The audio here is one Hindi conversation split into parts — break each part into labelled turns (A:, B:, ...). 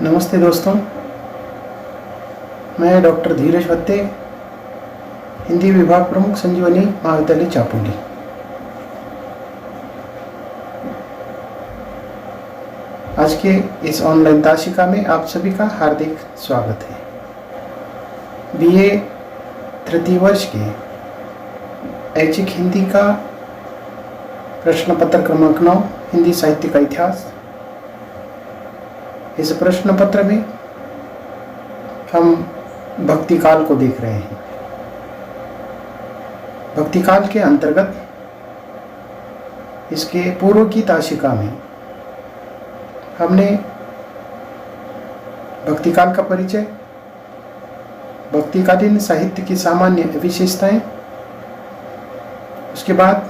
A: नमस्ते दोस्तों, मैं डॉक्टर धीरज वत्ते, हिंदी विभाग प्रमुख, संजीवनी महाविद्यालय चापोली। आज के इस ऑनलाइन ताशिका में आप सभी का हार्दिक स्वागत है। बीए तृतीय वर्ष के ऐच्छिक हिंदी का प्रश्न पत्र क्रमांक 9, हिंदी साहित्य का इतिहास। इस प्रश्न पत्र में हम भक्ति काल को देख रहे हैं। भक्ति काल के अंतर्गत इसके पूर्व की ताशिका में हमने भक्ति काल का परिचय, भक्तिकालीन साहित्य की सामान्य विशेषताएं, उसके बाद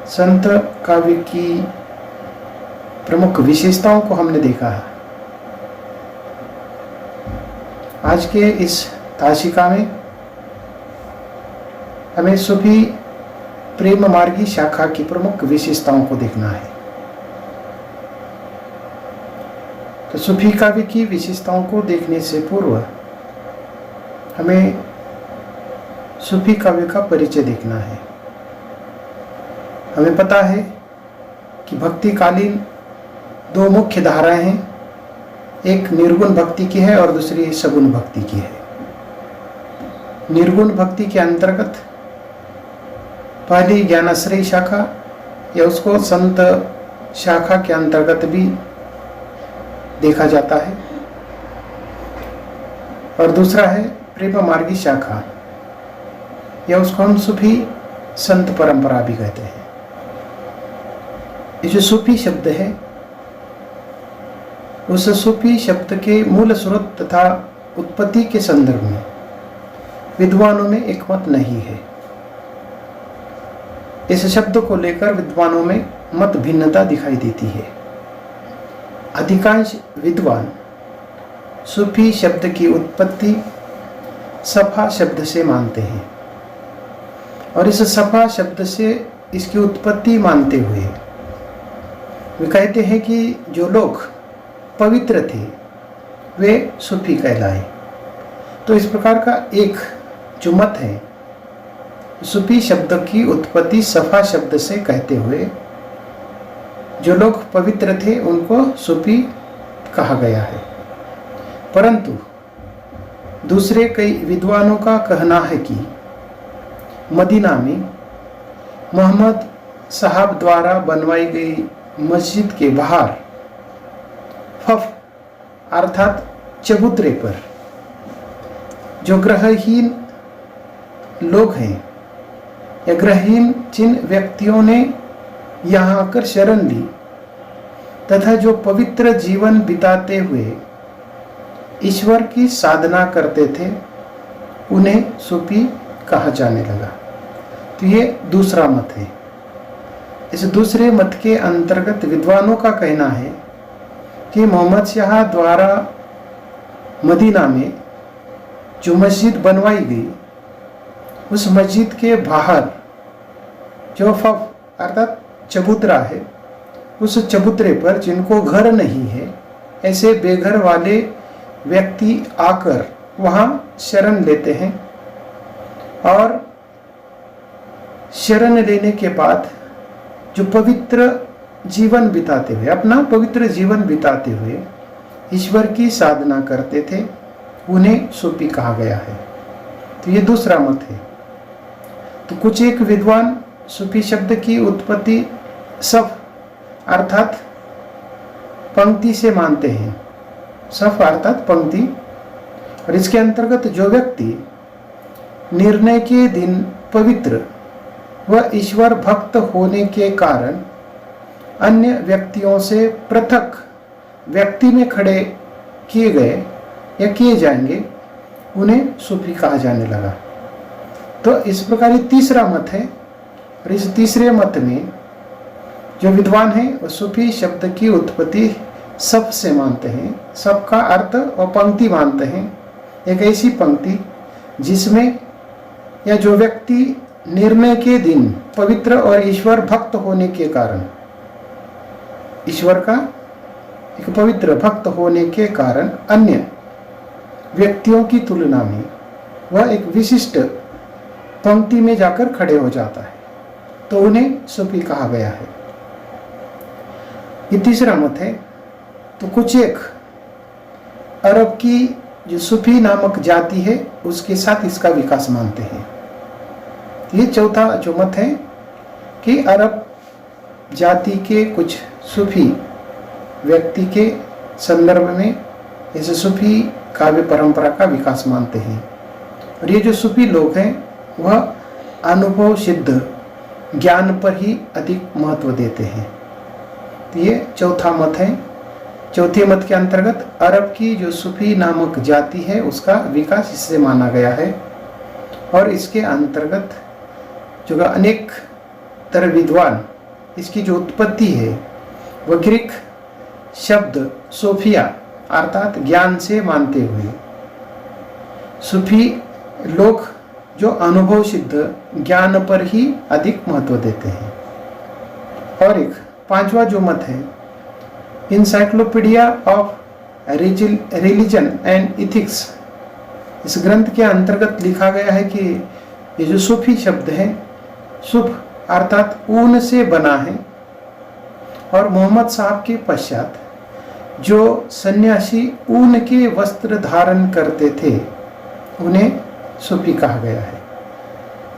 A: संत काव्य की प्रमुख विशेषताओं को हमने देखा है। आज के इस ताशिका में हमें सूफी प्रेम मार्गी शाखा की प्रमुख विशेषताओं को देखना है। तो सूफी काव्य की विशेषताओं को देखने से पूर्व हमें सूफी काव्य का परिचय देखना है। हमें पता है कि भक्तिकालीन दो मुख्य धाराएं हैं, एक निर्गुण भक्ति की है और दूसरी सगुण भक्ति की है। निर्गुण भक्ति के अंतर्गत पहली ज्ञानाश्रयी शाखा या उसको संत शाखा के अंतर्गत भी देखा जाता है, और दूसरा है प्रेम मार्गी शाखा या उसको हम सूफी संत परंपरा भी कहते हैं। ये जो सूफी शब्द है, उस सूफी शब्द के मूल स्रोत तथा उत्पत्ति के संदर्भ में विद्वानों में एक मत नहीं है। इस शब्द को लेकर विद्वानों में मत भिन्नता दिखाई देती है। अधिकांश विद्वान सूफी शब्द की उत्पत्ति सफा शब्द से मानते हैं, और इस सफा शब्द से इसकी उत्पत्ति मानते हुए वे कहते हैं कि जो लोग पवित्र थे वे सूफी कहलाए। तो इस प्रकार का एक जो मत है, सूफी शब्द की उत्पत्ति सफा शब्द से कहते हुए जो लोग पवित्र थे उनको सूफी कहा गया है। परंतु दूसरे कई विद्वानों का कहना है कि मदीना में मोहम्मद साहब द्वारा बनवाई गई मस्जिद के बाहर फफ अर्थात चबूतरे पर जो ग्रहहीन लोग हैं या ग्रहहीन जिन व्यक्तियों ने यहाँ आकर शरण ली तथा जो पवित्र जीवन बिताते हुए ईश्वर की साधना करते थे, उन्हें सूफी कहा जाने लगा। तो ये दूसरा मत है। इस दूसरे मत के अंतर्गत विद्वानों का कहना है कि मोहम्मद शाह द्वारा मदीना में जो मस्जिद बनवाई गई, उस मस्जिद के बाहर जो फफ अर्थात चबूतरा है, उस चबूतरे पर जिनको घर नहीं है, ऐसे बेघर वाले व्यक्ति आकर वहाँ शरण लेते हैं, और शरण लेने के बाद जो पवित्र जीवन बिताते हुए, अपना पवित्र जीवन बिताते हुए ईश्वर की साधना करते थे, उन्हें सूफी कहा गया है। तो ये दूसरा मत है। तो कुछ एक विद्वान सूफी शब्द की उत्पत्ति सफ अर्थात पंक्ति से मानते हैं। सफ अर्थात पंक्ति, और इसके अंतर्गत जो व्यक्ति निर्णय के दिन पवित्र व ईश्वर भक्त होने के कारण अन्य व्यक्तियों से पृथक व्यक्ति में खड़े किए गए या किए जाएंगे, उन्हें सूफी कहा जाने लगा। तो इस प्रकार ये तीसरा मत है, और इस तीसरे मत में जो विद्वान हैं वो सूफी शब्द की उत्पत्ति सब से मानते हैं। सब का अर्थ और पंक्ति मानते हैं, एक ऐसी पंक्ति जिसमें या जो व्यक्ति निर्णय के दिन पवित्र और ईश्वर भक्त होने के कारण ईश्वर का एक पवित्र भक्त होने के कारण अन्य व्यक्तियों की तुलना में वह एक विशिष्ट पंक्ति में जाकर खड़े हो जाता है, तो उन्हें सूफी कहा गया है। ये तीसरा मत है। तो कुछ एक अरब की जो सूफी नामक जाति है उसके साथ इसका विकास मानते हैं। ये चौथा जो मत है कि अरब जाति के कुछ सूफी व्यक्ति के संदर्भ में इस सूफी काव्य परंपरा का विकास मानते हैं। और ये जो सूफी लोग हैं वह अनुभव सिद्ध ज्ञान पर ही अधिक महत्व देते हैं। तो ये चौथा मत है। चौथे मत के अंतर्गत अरब की जो सूफी नामक जाति है उसका विकास इससे माना गया है। और इसके अंतर्गत जो अनेक तरह विद्वान इसकी जो उत्पत्ति है वह ग्रीक शब्द सोफिया अर्थात ज्ञान से मानते हुए सूफी लोग जो अनुभव सिद्ध ज्ञान पर ही अधिक महत्व देते हैं। और एक पांचवा जो मत है, encyclopedia of religion and ethics, इस ग्रंथ के अंतर्गत लिखा गया है कि ये जो सूफी शब्द है सुफ अर्थात ऊन से बना है। और मोहम्मद साहब के पश्चात जो सन्यासी ऊन के वस्त्र धारण करते थे उन्हें सूफी कहा गया है।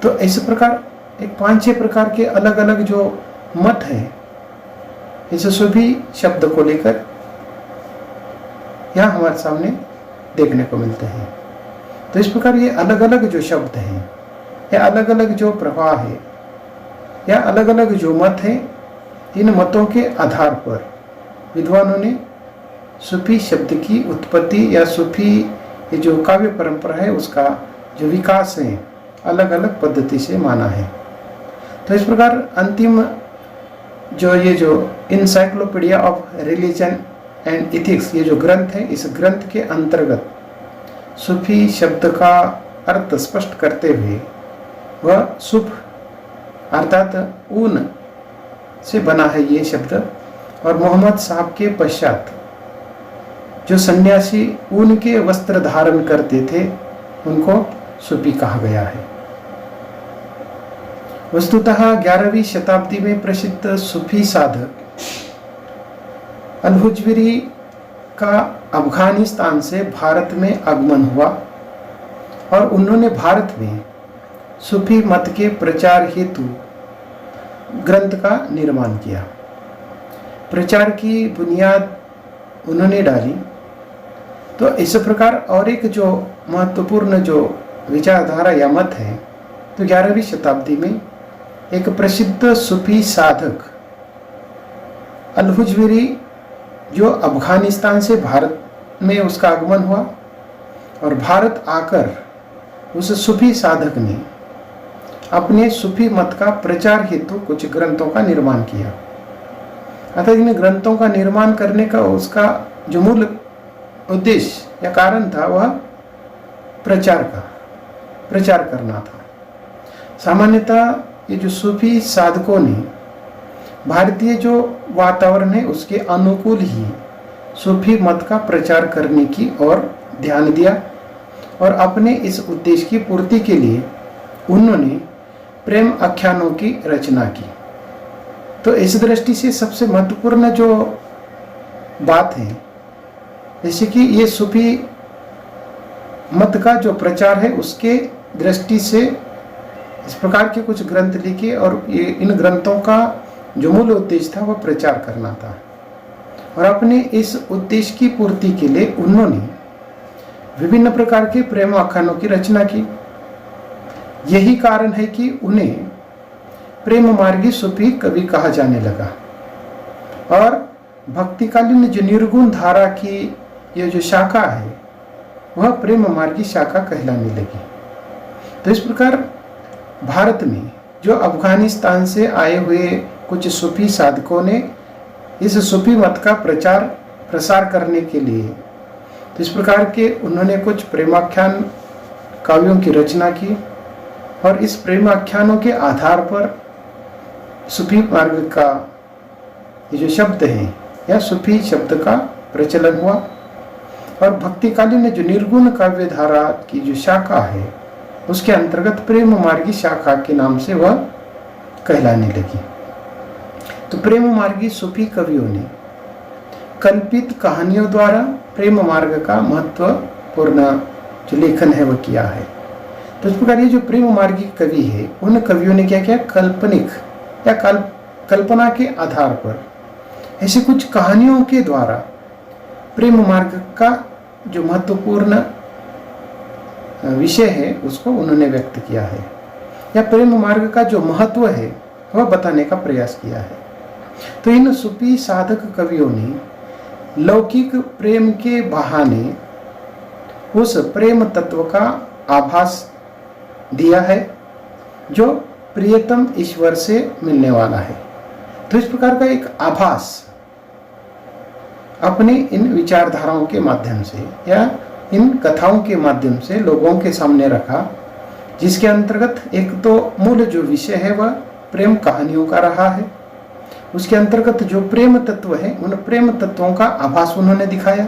A: तो इस प्रकार एक 5-6 प्रकार के अलग अलग जो मत हैं इस सूफी शब्द को लेकर यहाँ हमारे सामने देखने को मिलते हैं। तो इस प्रकार ये अलग अलग जो शब्द हैं या अलग अलग जो प्रवाह है या अलग अलग जो मत हैं, इन मतों के आधार पर विद्वानों ने सूफी शब्द की उत्पत्ति या सूफी ये जो काव्य परंपरा है उसका जो विकास है अलग अलग पद्धति से माना है। तो इस प्रकार अंतिम जो ये जो encyclopedia of religion and ethics ये जो ग्रंथ है, इस ग्रंथ के अंतर्गत सूफी शब्द का अर्थ स्पष्ट करते हुए वह सुफ अर्थात ऊन से बना है ये शब्द। और मोहम्मद साहब के पश्चात जो सन्यासी ऊन के वस्त्र धारण करते थे उनको सूफी कहा गया है। वस्तुतः 11वीं शताब्दी में प्रसिद्ध सूफी साधक अल-हुजविरी का अफगानिस्तान से भारत में आगमन हुआ और उन्होंने भारत में सूफी मत के प्रचार हेतु ग्रंथ का निर्माण किया। प्रचार की बुनियाद उन्होंने डाली। तो इस प्रकार और एक जो महत्वपूर्ण जो विचारधारा या मत है, तो 11वीं शताब्दी में एक प्रसिद्ध सूफी साधक अल-हुजविरी जो अफगानिस्तान से भारत में उसका आगमन हुआ और भारत आकर उस सूफी साधक ने अपने सूफी मत का प्रचार हेतु कुछ ग्रंथों का निर्माण किया। अतः इन ग्रंथों का निर्माण करने का उसका जो मूल उद्देश्य या कारण था वह प्रचार करना था। सामान्यतः ये जो सूफी साधकों ने भारतीय जो वातावरण है उसके अनुकूल ही सूफी मत का प्रचार करने की ओर ध्यान दिया और अपने इस उद्देश्य की पूर्ति के लिए उन्होंने प्रेम आख्यानों की रचना की। तो इस दृष्टि से सबसे महत्वपूर्ण जो बात है, जैसे कि ये सूफी मत का जो प्रचार है उसके दृष्टि से इस प्रकार के कुछ ग्रंथ लिखे और ये इन ग्रंथों का जो मूल उद्देश्य था वह प्रचार करना था। और अपने इस उद्देश्य की पूर्ति के लिए उन्होंने विभिन्न प्रकार के प्रेम आख्यानों की रचना की। यही कारण है कि उन्हें प्रेम मार्गी सूफी कवि कहा जाने लगा। और भक्तिकालीन जो निर्गुण धारा की ये जो शाखा है वह प्रेम मार्गी शाखा कहलाने लगी। तो इस प्रकार भारत में जो अफगानिस्तान से आए हुए कुछ सूफी साधकों ने इस सूफी मत का प्रचार प्रसार करने के लिए तो इस प्रकार के उन्होंने कुछ प्रेमाख्यान काव्यों की रचना की और इस प्रेमाख्यानों के आधार पर सूफी मार्ग का ये जो शब्द है या सूफी शब्द का प्रचलन हुआ और भक्तिकालीन जो निर्गुण काव्य धारा की जो शाखा है उसके अंतर्गत प्रेम मार्गी शाखा के नाम से वह कहलाने लगी। तो प्रेम मार्गी सूफी कवियों ने कल्पित कहानियों द्वारा प्रेम मार्ग का महत्वपूर्ण जो लेखन है वह किया है। तो इस प्रकार ये जो प्रेम मार्गी कवि है उन कवियों ने क्या किया, काल्पनिक या कल्पना के आधार पर ऐसी कुछ कहानियों के द्वारा प्रेम मार्ग का जो महत्वपूर्ण विषय है उसको उन्होंने व्यक्त किया है या प्रेम मार्ग का जो महत्व है वह बताने का प्रयास किया है। तो इन सूफी साधक कवियों ने लौकिक प्रेम के बहाने उस प्रेम तत्व का आभास दिया है जो प्रियतम ईश्वर से मिलने वाला है। तो इस प्रकार का एक आभास अपने इन विचारधाराओं के माध्यम से या इन कथाओं के माध्यम से लोगों के सामने रखा, जिसके अंतर्गत एक तो मूल जो विषय है वह प्रेम कहानियों का रहा है, उसके अंतर्गत जो प्रेम तत्व है उन प्रेम तत्वों का आभास उन्होंने दिखाया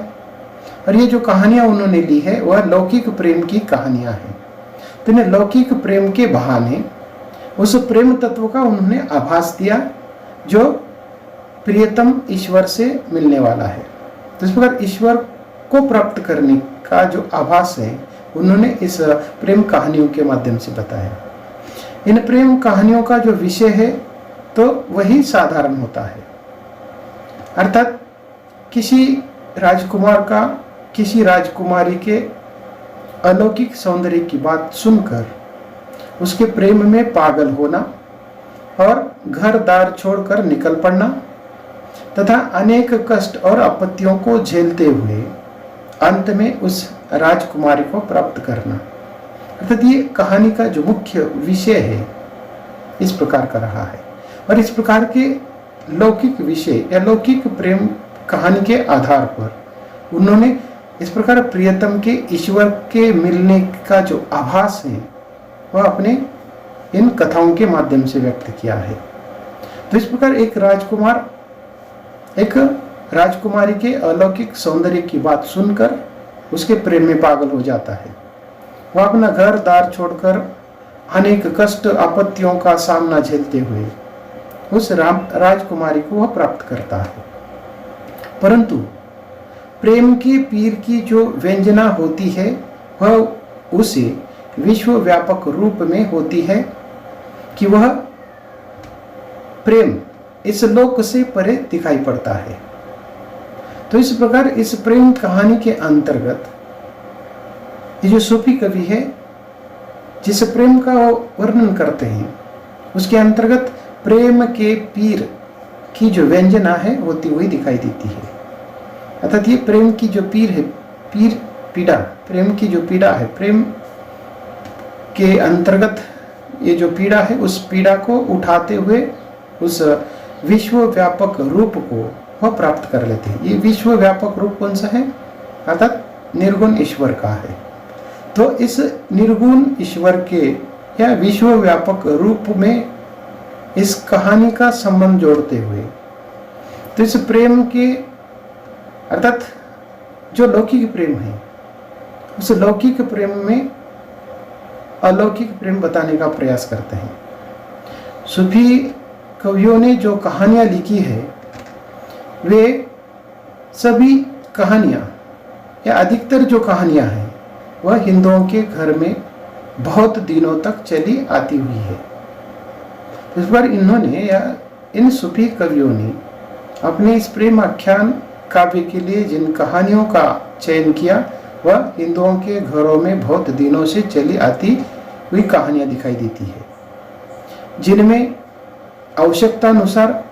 A: और ये जो कहानियां उन्होंने ली है वह लौकिक प्रेम की कहानियां हैं। तो इन्हें लौकिक प्रेम के बहाने उस प्रेम तत्व का उन्होंने आभास दिया जो प्रियतम ईश्वर से मिलने वाला है। तो इस प्रकार ईश्वर को प्राप्त करने का जो आभास है उन्होंने इस प्रेम कहानियों के माध्यम से बताया। इन प्रेम कहानियों का जो विषय है तो वही साधारण होता है, अर्थात किसी राजकुमार का किसी राजकुमारी के अलौकिक सौंदर्य की बात सुनकर उसके प्रेम में पागल होना और घर दार छोड़कर निकल पड़ना तथा अनेक कष्ट और आपत्तियों को झेलते हुए अंत में उस राजकुमारी को प्राप्त करना, अर्थात ये कहानी का जो मुख्य विषय है इस प्रकार का रहा है। और इस प्रकार के लौकिक विषय या लौकिक प्रेम कहानी के आधार पर उन्होंने इस प्रकार प्रियतम के ईश्वर के मिलने का जो आभास है वह अपने इन कथाओं के माध्यम से व्यक्त किया है। तो इस प्रकार एक राजकुमारी के अलौकिक सौंदर्य की बात सुनकर उसके प्रेम में पागल हो जाता है। वह अपना घर दार छोड़कर अनेक कष्ट आपत्तियों का सामना झेलते हुए उस राजकुमारी को वह प्राप्त करता है। परंतु प्रेम के पीर की जो व्यंजना होती है वह उसे विश्व व्यापक रूप में होती है कि वह प्रेम इस लोक से परे दिखाई पड़ता है। तो इस प्रकार इस प्रेम कहानी के अंतर्गत ये जो सूफी कवि है जिस प्रेम का वर्णन करते हैं उसके अंतर्गत प्रेम के पीर की जो व्यंजना है होती हुई दिखाई देती है। अर्थात ये प्रेम की जो पीर है, पीड़ा, प्रेम की जो पीड़ा है, प्रेम के अंतर्गत ये जो पीड़ा है उस पीड़ा को उठाते हुए उस विश्व व्यापक रूप को वह प्राप्त कर लेते हैं। ये विश्व व्यापक रूप कौन सा है, अर्थात निर्गुण ईश्वर का है। तो इस निर्गुण ईश्वर के या विश्व व्यापक रूप में इस कहानी का संबंध जोड़ते हुए तो इस प्रेम के अर्थात जो लौकिक प्रेम है उस लौकिक प्रेम में अलौकिक प्रेम बताने का प्रयास करते हैं। सूफी कवियों ने जो कहानियां लिखी है वे सभी कहानियां या अधिकतर जो कहानियां हैं वह हिंदुओं के घर में बहुत दिनों तक चली आती हुई है। इस बार इन्होंने या इन सूफी कवियों ने अपने इस प्रेम आख्यान काव्य के लिए जिन कहानियों का चयन किया वह हिंदुओं के घरों में बहुत दिनों से चली आती हुई कहानियां दिखाई देती है, जिनमें आवश्यकता अनुसार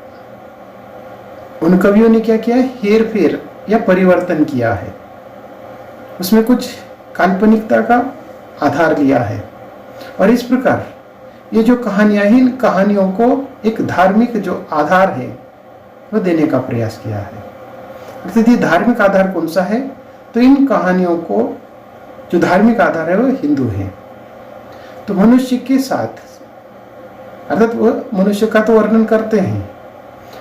A: उन कवियों ने क्या किया, हेर फेर या परिवर्तन किया है। उसमें कुछ काल्पनिकता का आधार लिया है और इस प्रकार ये जो कहानियां हैं इन कहानियों को एक धार्मिक जो आधार है वह देने का प्रयास किया है। अर्थात ये धार्मिक आधार कौन सा है, तो इन कहानियों को जो धार्मिक आधार है वह हिंदू है। तो मनुष्य के साथ अर्थात वह मनुष्य का तो वर्णन करते हैं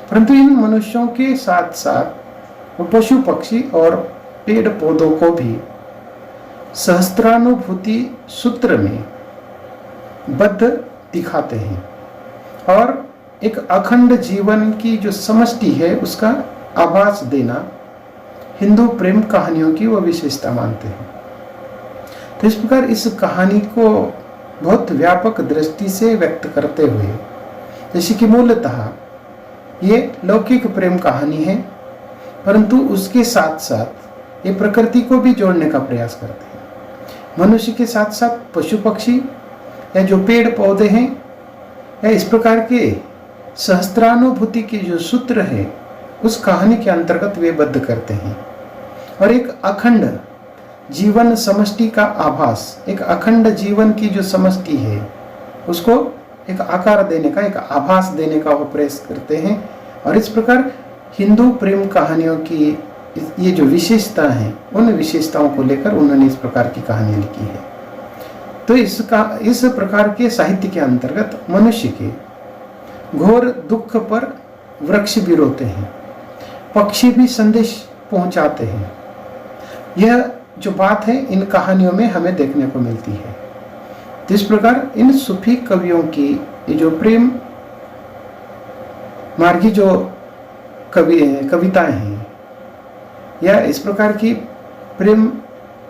A: परंतु इन मनुष्यों के साथ साथ वो पशु पक्षी और पेड़ पौधों को भी सहस्त्रानुभूति सूत्र में बद्ध दिखाते हैं और एक अखंड जीवन की जो समष्टि है उसका आभास देना हिंदू प्रेम कहानियों की वो विशेषता मानते हैं। तो इस प्रकार इस कहानी को बहुत व्यापक दृष्टि से व्यक्त करते हुए, जैसे कि मूलतः ये लौकिक प्रेम कहानी है, परंतु उसके साथ साथ ये प्रकृति को भी जोड़ने का प्रयास करते हैं। मनुष्य के साथ साथ पशु पक्षी या जो पेड़ पौधे हैं या इस प्रकार के सहस्त्रानुभूति के जो सूत्र है उस कहानी के अंतर्गत वे बद्ध करते हैं और एक अखंड जीवन समष्टि का आभास, एक अखंड जीवन की जो समष्टि है उसको एक आकार देने का, एक आभास देने का वो प्रयास करते हैं। और इस प्रकार हिंदू प्रेम कहानियों की ये जो विशेषता हैं उन विशेषताओं को लेकर उन्होंने इस प्रकार की कहानी लिखी है। तो इस प्रकार के साहित्य के अंतर्गत मनुष्य के घोर दुख पर वृक्ष भी रोते हैं, पक्षी भी संदेश पहुंचाते हैं। यह जो बात है इन कहानियों में हमें देखने को मिलती है। जिस प्रकार इन सूफी कवियों की ये जो प्रेम मार्गी जो कविताएं हैं या इस प्रकार की प्रेम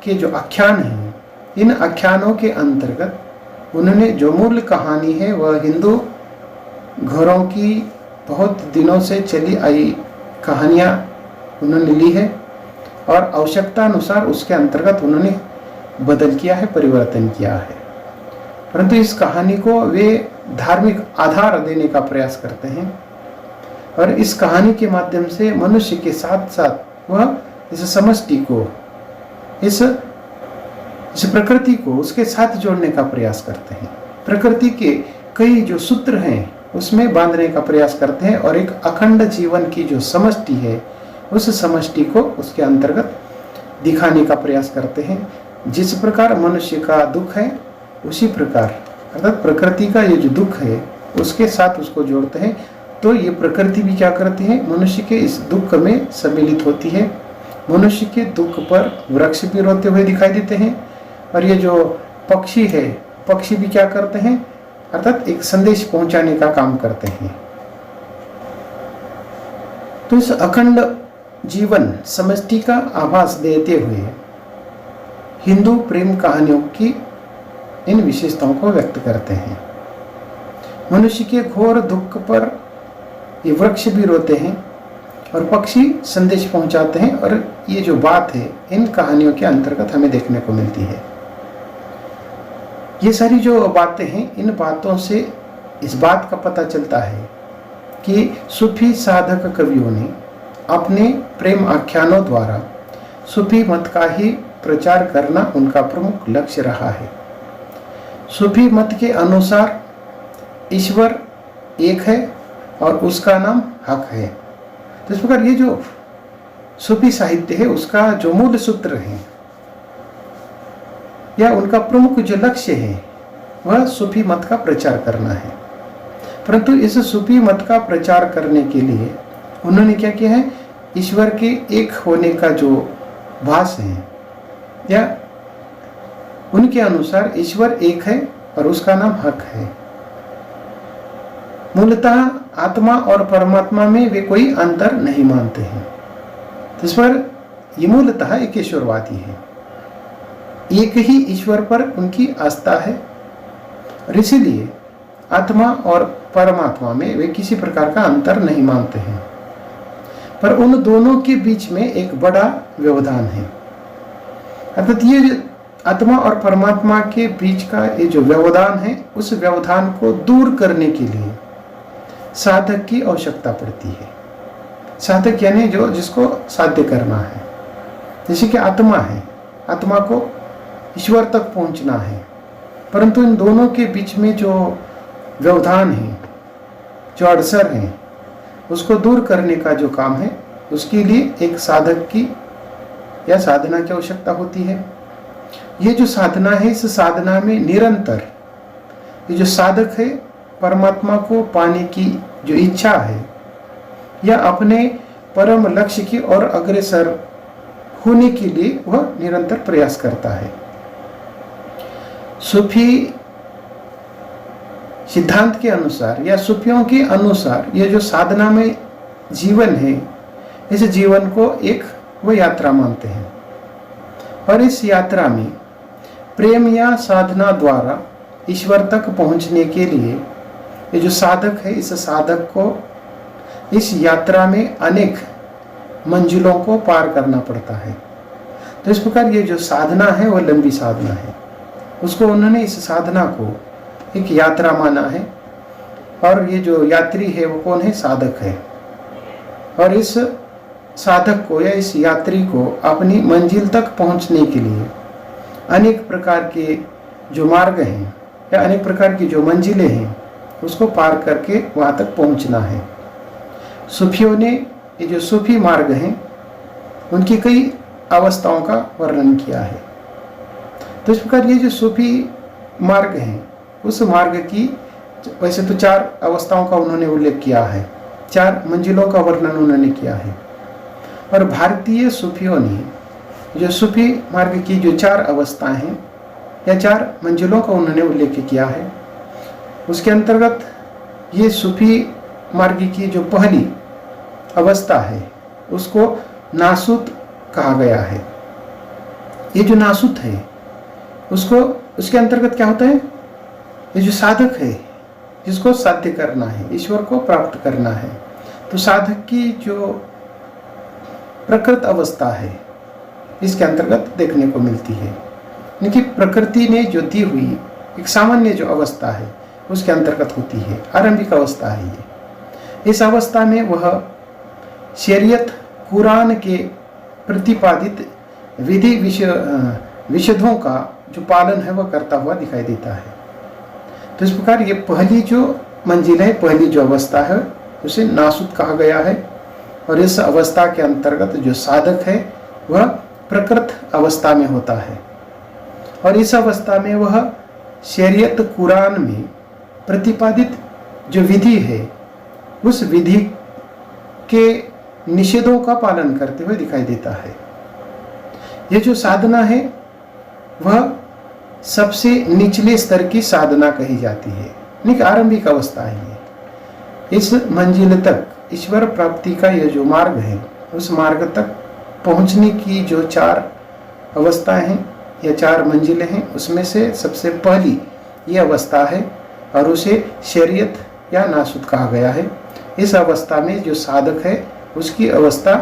A: के जो आख्यान हैं, इन आख्यानों के अंतर्गत उन्होंने जो मूल कहानी है वह हिंदू घरों की बहुत दिनों से चली आई कहानियाँ उन्होंने ली है और आवश्यकता अनुसार उसके अंतर्गत उन्होंने बदल किया है, परिवर्तन किया है। परंतु इस कहानी को वे धार्मिक आधार देने का प्रयास करते हैं और इस कहानी के माध्यम से मनुष्य के साथ साथ वह इस समष्टि को, इस प्रकृति को उसके साथ जोड़ने का प्रयास करते हैं। प्रकृति के कई जो सूत्र हैं उसमें बांधने का प्रयास करते हैं और एक अखंड जीवन की जो समष्टि है उस समष्टि को उसके अंतर्गत दिखाने का प्रयास करते हैं। जिस प्रकार मनुष्य का दुख है उसी प्रकार अर्थात प्रकृति का ये जो दुख है उसके साथ उसको जोड़ते हैं। तो ये प्रकृति भी क्या करती है, मनुष्य के इस दुख में सम्मिलित होती है। मनुष्य के दुख पर वृक्ष भी रोते हुए दिखाई देते हैं और ये जो पक्षी है, पक्षी भी क्या करते हैं, अर्थात एक संदेश पहुंचाने का काम करते हैं। तो इस अखंड जीवन समष्टि का आभास देते हुए हिंदू प्रेम कहानियों की इन विशेषताओं को व्यक्त करते हैं। मनुष्य के घोर दुख पर ये वृक्ष भी रोते हैं और पक्षी संदेश पहुंचाते हैं और ये जो बात है इन कहानियों के अंतर्गत हमें देखने को मिलती है। ये सारी जो बातें हैं, इन बातों से इस बात का पता चलता है कि सूफी साधक कवियों ने अपने प्रेम आख्यानों द्वारा सूफी मत का ही प्रचार करना उनका प्रमुख लक्ष्य रहा है। सूफी मत के अनुसार ईश्वर एक है और उसका नाम हक है। तो इस प्रकार ये जो सूफी साहित्य है उसका जो मूल सूत्र है या उनका प्रमुख जो लक्ष्य है वह सूफी मत का प्रचार करना है। परंतु इस सूफी मत का प्रचार करने के लिए उन्होंने क्या किया है, ईश्वर के एक होने का जो भास है या उनके अनुसार ईश्वर एक है और उसका नाम हक है। मूलतः आत्मा और परमात्मा में वे कोई अंतर नहीं मानते हैं। इस पर ये मूलतः एक ईश्वरवादी है, एक ही ईश्वर पर उनकी आस्था है और इसीलिए आत्मा और परमात्मा में वे किसी प्रकार का अंतर नहीं मानते हैं। पर उन दोनों के बीच में एक बड़ा व्यवधान है। अर्थात ये आत्मा और परमात्मा के बीच का ये जो व्यवधान है उस व्यवधान को दूर करने के लिए साधक की आवश्यकता पड़ती है। साधक यानी जो जिसको साध्य करना है, जैसे कि आत्मा है, आत्मा को ईश्वर तक पहुंचना है, परंतु इन दोनों के बीच में जो व्यवधान है, जो अड़सर है, उसको दूर करने का जो काम है उसके लिए एक साधक की या साधना की आवश्यकता होती है। ये जो साधना है, इस साधना में निरंतर ये जो साधक है परमात्मा को पाने की जो इच्छा है या अपने परम लक्ष्य की ओर अग्रसर होने के लिए वह निरंतर प्रयास करता है। सूफी सिद्धांत के अनुसार या सूफियों के अनुसार ये जो साधना में जीवन है, इस जीवन को एक वो यात्रा मानते हैं और इस यात्रा में प्रेम या साधना द्वारा ईश्वर तक पहुंचने के लिए ये जो साधक है, इस साधक को इस यात्रा में अनेक मंजिलों को पार करना पड़ता है। तो इस प्रकार ये जो साधना है वह लंबी साधना है, उसको उन्होंने इस साधना को एक यात्रा माना है और ये जो यात्री है वो कौन है? साधक है। और इस साधक को या इस यात्री को अपनी मंजिल तक पहुंचने के लिए अनेक प्रकार के जो मार्ग हैं या अनेक प्रकार की जो मंजिलें हैं उसको पार करके वहाँ तक पहुँचना है। सूफियों ने ये जो सूफी मार्ग हैं उनकी कई अवस्थाओं का वर्णन किया है। तो इस प्रकार ये जो सूफी मार्ग हैं उस मार्ग की वैसे तो 4 अवस्थाओं का उन्होंने उल्लेख किया है, 4 मंजिलों का वर्णन उन्होंने किया है। और भारतीय सूफियों ने जो सूफी मार्ग की जो 4 अवस्थाएं हैं या 4 मंजिलों का उन्होंने उल्लेख किया है, उसके अंतर्गत ये सूफी मार्ग की जो पहली अवस्था है उसको नासूत कहा गया है। ये जो नासूत है उसको उसके अंतर्गत क्या होता है? ये जो साधक है जिसको साध्य करना है, ईश्वर को प्राप्त करना है, तो साधक की जो प्रकृत अवस्था है इसके अंतर्गत देखने को मिलती है। यानी प्रकृति ने जो दी हुई एक सामान्य जो अवस्था है उसके अंतर्गत होती है, आरंभिक अवस्था है ये। इस अवस्था में वह शरीयत कुरान के प्रतिपादित विधि विशुद्धों का जो पालन है वह करता हुआ दिखाई देता है। तो इस प्रकार ये पहली जो मंजिल है, पहली जो अवस्था है उसे नासूत कहा गया है। और इस अवस्था के अंतर्गत जो साधक है वह प्रकृत अवस्था में होता है और इस अवस्था में वह शरीयत कुरान में प्रतिपादित जो विधि है उस विधि के निषेधों का पालन करते हुए दिखाई देता है। ये जो साधना है वह सबसे निचले स्तर की साधना कही जाती है, यानी आरंभिक अवस्था है ये। इस मंजिल तक ईश्वर प्राप्ति का यह जो मार्ग है उस मार्ग तक पहुंचने की जो 4 अवस्थाएं हैं या 4 मंजिलें हैं उसमें से सबसे पहली ये अवस्था है और उसे शरीयत या नासूत कहा गया है। इस अवस्था में जो साधक है उसकी अवस्था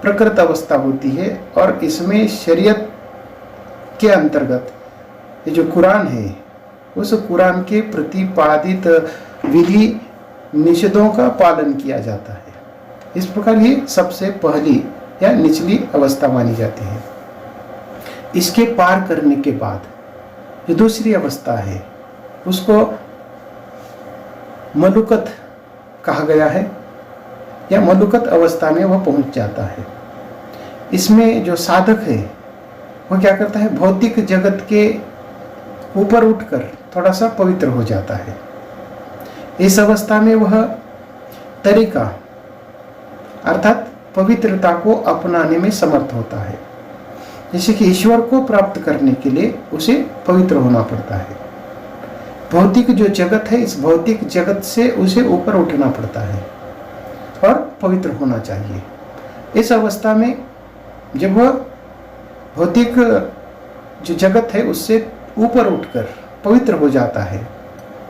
A: प्रकृत अवस्था होती है और इसमें शरीयत के अंतर्गत ये जो कुरान है उस कुरान के प्रतिपादित विधि निषेधों का पालन किया जाता है। इस प्रकार ये सबसे पहली या निचली अवस्था मानी जाती है। इसके पार करने के बाद जो दूसरी अवस्था है उसको मलुकत कहा गया है या मलुकत अवस्था में वह पहुंच जाता है। इसमें जो साधक है वह क्या करता है? भौतिक जगत के ऊपर उठकर थोड़ा सा पवित्र हो जाता है। इस अवस्था में वह तरीका अर्थात पवित्रता को अपनाने में समर्थ होता है। जैसे कि ईश्वर को प्राप्त करने के लिए उसे पवित्र होना पड़ता है। भौतिक जो जगत है इस भौतिक जगत से उसे ऊपर उठना पड़ता है और पवित्र होना चाहिए। इस अवस्था में जब वह भौतिक जो जगत है उससे ऊपर उठकर पवित्र हो जाता है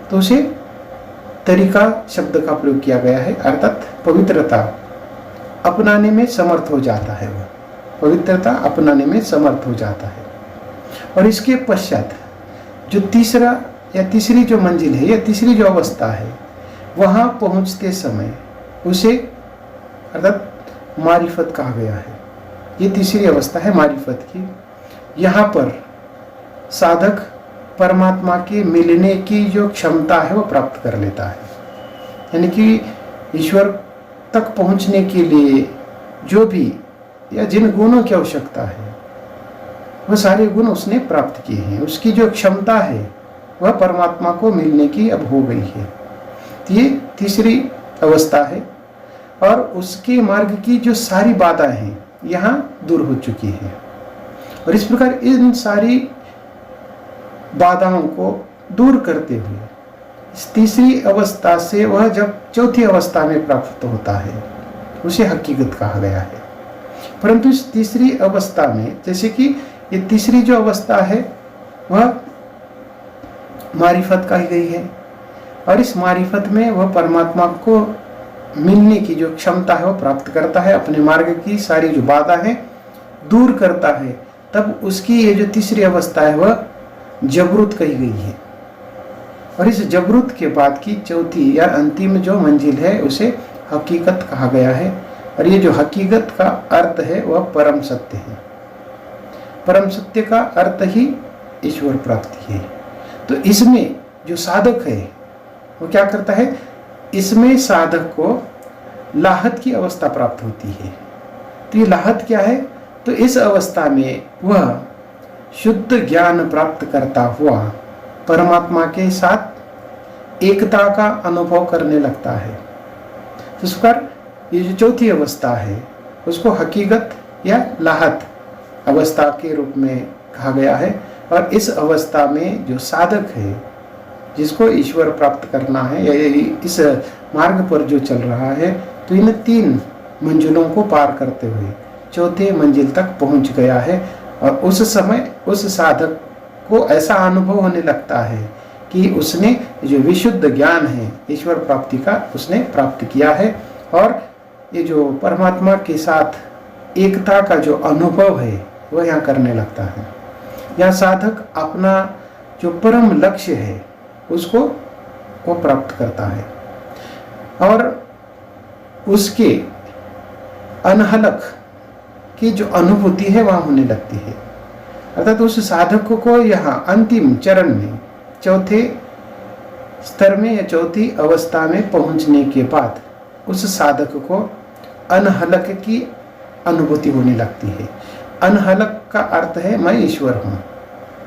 A: तो उसे तरीका शब्द का प्रयोग किया गया है, अर्थात पवित्रता अपनाने में समर्थ हो जाता है। वह पवित्रता अपनाने में समर्थ हो जाता है। और इसके पश्चात जो तीसरा या तीसरी जो मंजिल है या तीसरी जो अवस्था है वहाँ पहुँचते समय उसे अर्थात मारिफत कहा गया है। ये तीसरी अवस्था है मारिफत की। यहाँ पर साधक परमात्मा के मिलने की जो क्षमता है वो प्राप्त कर लेता है। यानी कि ईश्वर तक पहुंचने के लिए जो भी या जिन गुणों की आवश्यकता है वह सारे गुण उसने प्राप्त किए हैं। उसकी जो क्षमता है वह परमात्मा को मिलने की अब हो गई है। ये तीसरी अवस्था है। और उसके मार्ग की जो सारी बाधाएं हैं यहाँ दूर हो चुकी है। और इस प्रकार इन सारी बाधाओं को दूर करते हुए इस तीसरी अवस्था से वह जब चौथी अवस्था में प्राप्त होता है उसे हकीकत कहा गया है। परंतु इस तीसरी अवस्था में, जैसे कि ये तीसरी जो अवस्था है वह मारिफत कही गई है, और इस मारिफत में वह परमात्मा को मिलने की जो क्षमता है वह प्राप्त करता है, अपने मार्ग की सारी जो बाधा है दूर करता है। तब उसकी ये जो तीसरी अवस्था है वह जबरूत कही गई है। और इस जबरूत के बाद की चौथी या अंतिम जो मंजिल है उसे हकीकत कहा गया है। और ये जो हकीकत का अर्थ है वह परम सत्य है। परम सत्य का अर्थ ही ईश्वर प्राप्ति है। तो इसमें जो साधक है वो क्या करता है, इसमें साधक को लाहत की अवस्था प्राप्त होती है। तो ये लाहत क्या है, तो इस अवस्था में वह शुद्ध ज्ञान प्राप्त करता हुआ परमात्मा के साथ एकता का अनुभव करने लगता है। इस प्रकार ये जो चौथी अवस्था है उसको हकीकत या लाहत अवस्था के रूप में कहा गया है। और इस अवस्था में जो साधक है जिसको ईश्वर प्राप्त करना है या इस मार्ग पर जो चल रहा है, तो इन तीन मंजिलों को पार करते हुए चौथे मंजिल तक पहुंच गया है। और उस समय उस साधक को ऐसा अनुभव होने लगता है कि उसने जो विशुद्ध ज्ञान है ईश्वर प्राप्ति का उसने प्राप्त किया है। और ये जो परमात्मा के साथ एकता का जो अनुभव है वह यहाँ करने लगता है। यहाँ साधक अपना जो परम लक्ष्य है उसको वो प्राप्त करता है और उसके अनहलक की जो अनुभूति है वहाँ होने लगती है। अर्थात उस साधक को यहाँ अंतिम चरण में चौथे स्तर में या चौथी अवस्था में पहुँचने के बाद उस साधक को अनहलक की अनुभूति होने लगती है। अनहलक का अर्थ है मैं ईश्वर हूँ,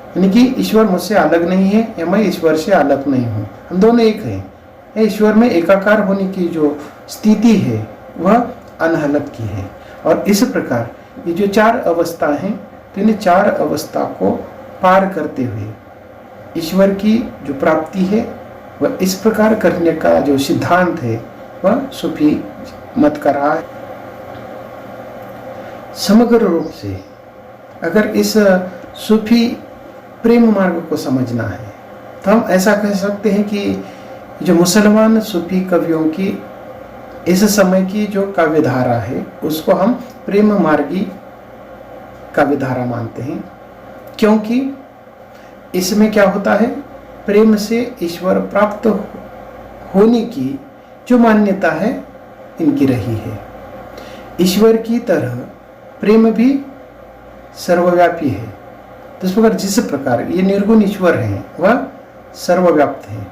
A: यानी कि ईश्वर मुझसे अलग नहीं है या मैं ईश्वर से अलग नहीं हूँ, हम दोनों एक हैं। ईश्वर में एकाकार होने की जो स्थिति है वह अनहलक की है। और इस प्रकार ये जो चार अवस्था हैं, तो इन चार अवस्था को पार करते हुए ईश्वर की जो प्राप्ति है वह इस प्रकार करने का जो सिद्धांत है वह सूफी मत का रहा है। समग्र रूप से अगर इस सूफी प्रेम मार्ग को समझना है तो हम ऐसा कह सकते हैं कि जो मुसलमान सूफी कवियों की इस समय की जो काव्यधारा है उसको हम प्रेम मार्गी काव्यधारा मानते हैं, क्योंकि इसमें क्या होता है, प्रेम से ईश्वर प्राप्त होने की जो मान्यता है इनकी रही है। ईश्वर की तरह प्रेम भी सर्वव्यापी है। तो इस प्रकार जिस प्रकार ये निर्गुण ईश्वर है वह सर्वव्याप्त है,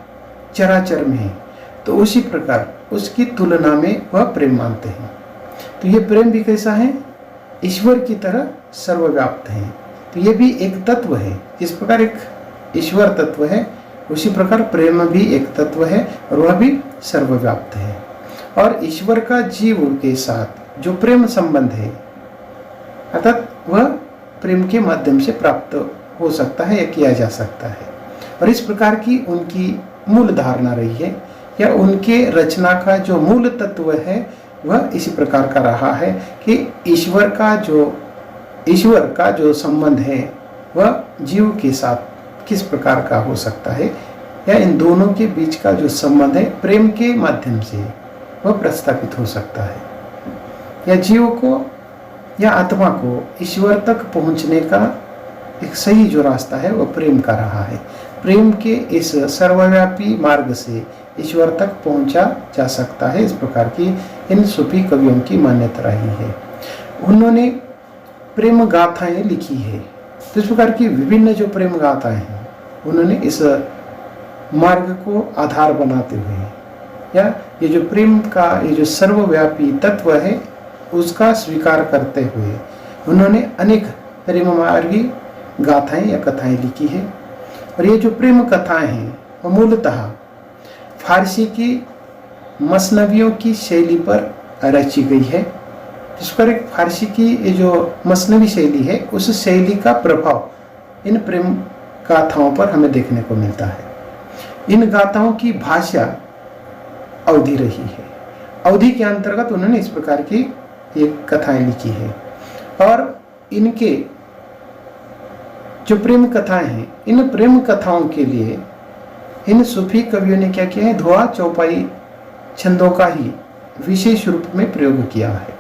A: चराचर में है, तो उसी प्रकार उसकी तुलना में वह प्रेम मानते हैं। तो ये प्रेम भी कैसा है, ईश्वर की तरह सर्वव्याप्त है। तो ये भी एक तत्व है। जिस प्रकार एक ईश्वर तत्व है उसी प्रकार प्रेम भी एक तत्व है और वह भी सर्वव्याप्त है। और ईश्वर का जीव के साथ जो प्रेम संबंध है अर्थात वह प्रेम के माध्यम से प्राप्त हो सकता है या किया जा सकता है। और इस प्रकार की उनकी मूल धारणा रही है या उनके रचना का जो मूल तत्व है वह इसी प्रकार का रहा है कि ईश्वर का जो संबंध है वह जीव के साथ किस प्रकार का हो सकता है या इन दोनों के बीच का जो संबंध है प्रेम के माध्यम से वह प्रस्थापित हो सकता है। या जीव को या आत्मा को ईश्वर तक पहुंचने का एक सही जो रास्ता है वह प्रेम का रहा है। प्रेम के इस सर्वव्यापी मार्ग से ईश्वर तक पहुंचा जा सकता है। इस प्रकार की इन सूफी कवियों की मान्यता रही है। उन्होंने प्रेम गाथाएं लिखी है। तो इस प्रकार की विभिन्न जो प्रेम गाथाएं हैं उन्होंने इस मार्ग को आधार बनाते हुए या ये जो प्रेम का ये जो सर्वव्यापी तत्व है उसका स्वीकार करते हुए उन्होंने अनेक प्रेम मार्गी गाथाएं या कथाएं लिखी है। और ये जो प्रेम कथाएं हैं वो मूलतः फारसी की मसनवियों की शैली पर रची गई है, जिस पर एक फारसी की ये जो मसनवी शैली है उस शैली का प्रभाव इन प्रेम गाथाओं पर हमें देखने को मिलता है। इन गाथाओं की भाषा अवधी रही है। अवधी के अंतर्गत उन्होंने इस प्रकार की एक कथाएं लिखी है और इनके जो प्रेम कथाएं हैं, इन प्रेम कथाओं के लिए इन सूफी कवियों ने क्या किया है, धोआ चौपाई छंदों का ही विशेष रूप में प्रयोग किया है।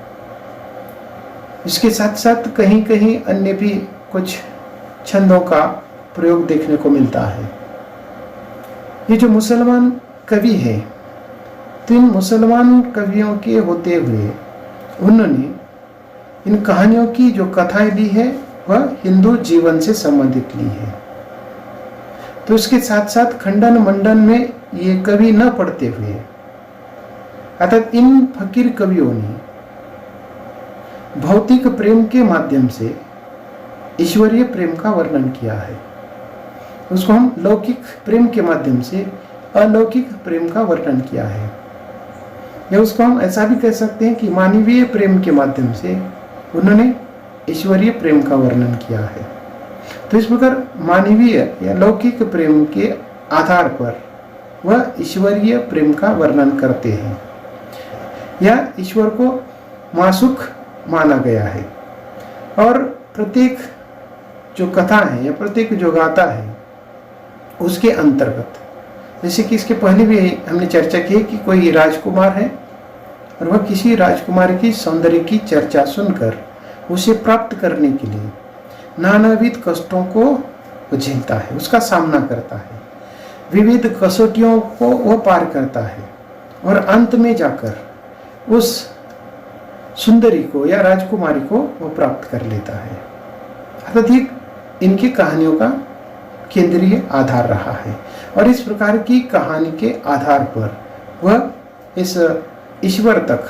A: इसके साथ साथ कहीं कहीं अन्य भी कुछ छंदों का प्रयोग देखने को मिलता है। ये जो मुसलमान कवि है, तो इन मुसलमान कवियों के होते हुए उन्होंने इन कहानियों की जो कथाएं ली है वह हिंदू जीवन से संबंधित ली है। तो इसके साथ साथ खंडन मंडन में ये कवि न पढ़ते हुए, अर्थात इन फकीर कवियों ने भौतिक प्रेम के माध्यम से ईश्वरीय प्रेम का वर्णन किया है। उसको हम लौकिक प्रेम के माध्यम से अलौकिक प्रेम का वर्णन किया है, या उसको हम ऐसा भी कह सकते हैं कि मानवीय प्रेम के माध्यम से उन्होंने ईश्वरीय प्रेम का वर्णन किया है। तो इस प्रकार मानवीय या लौकिक प्रेम के आधार पर वह ईश्वरीय प्रेम का वर्णन करते हैं, या ईश्वर को मासुक माना गया है। और प्रत्येक जो कथा है या प्रत्येक जो गाथा है उसके अंतर्गत, जैसे कि इसके पहले भी हमने चर्चा की कि कोई राजकुमार है और वह किसी राजकुमारी की सौंदर्य की चर्चा सुनकर उसे प्राप्त करने के लिए नानाविध कष्टों को झेलता है, उसका सामना करता है, विविध कसौटियों को वह पार करता है और अंत में जाकर उस सुंदरी को या राजकुमारी को वह प्राप्त कर लेता है। अर्थात ये इनकी कहानियों का केंद्रीय आधार रहा है और इस प्रकार की कहानी के आधार पर वह इस ईश्वर तक,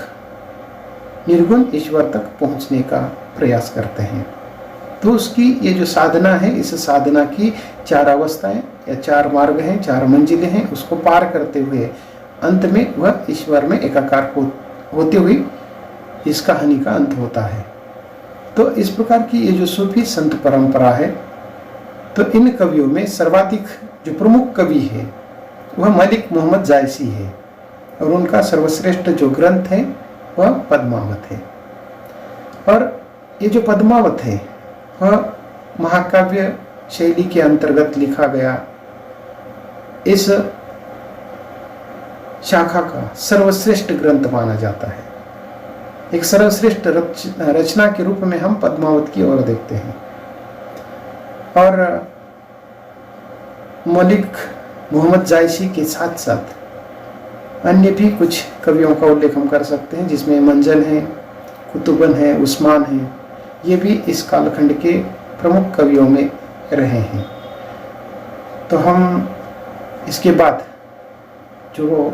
A: निर्गुण ईश्वर तक पहुंचने का प्रयास करते हैं। तो उसकी ये जो साधना है, इस साधना की 4 अवस्थाएं या 4 मार्ग हैं, 4 मंजिलें हैं, उसको पार करते हुए अंत में वह ईश्वर में एकाकार होते हुए इस कहानी का अंत होता है। तो इस प्रकार की ये जो सूफी संत परंपरा है, तो इन कवियों में सर्वाधिक जो प्रमुख कवि है वह मलिक मोहम्मद जायसी है और उनका सर्वश्रेष्ठ जो ग्रंथ है वह पद्मावत है। और ये जो पद्मावत है वह महाकाव्य शैली के अंतर्गत लिखा गया इस शाखा का सर्वश्रेष्ठ ग्रंथ माना जाता है। एक सर्वश्रेष्ठ रचना के रूप में हम पद्मावत की ओर देखते हैं। और मलिक मोहम्मद जायसी के साथ साथ अन्य भी कुछ कवियों का उल्लेख हम कर सकते हैं, जिसमें मंजन है, कुतुबन है, उस्मान है। ये भी इस कालखंड के प्रमुख कवियों में रहे हैं। तो हम इसके बाद जो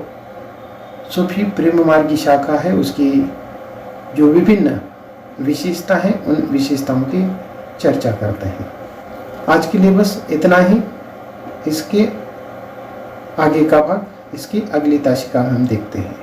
A: सूफी प्रेम मार्गी शाखा है उसकी जो विभिन्न विशेषता है उन विशेषताओं की चर्चा करते हैं। आज के लिए बस इतना ही। इसके आगे का भाग, इसकी अगली ताशिका हम देखते हैं।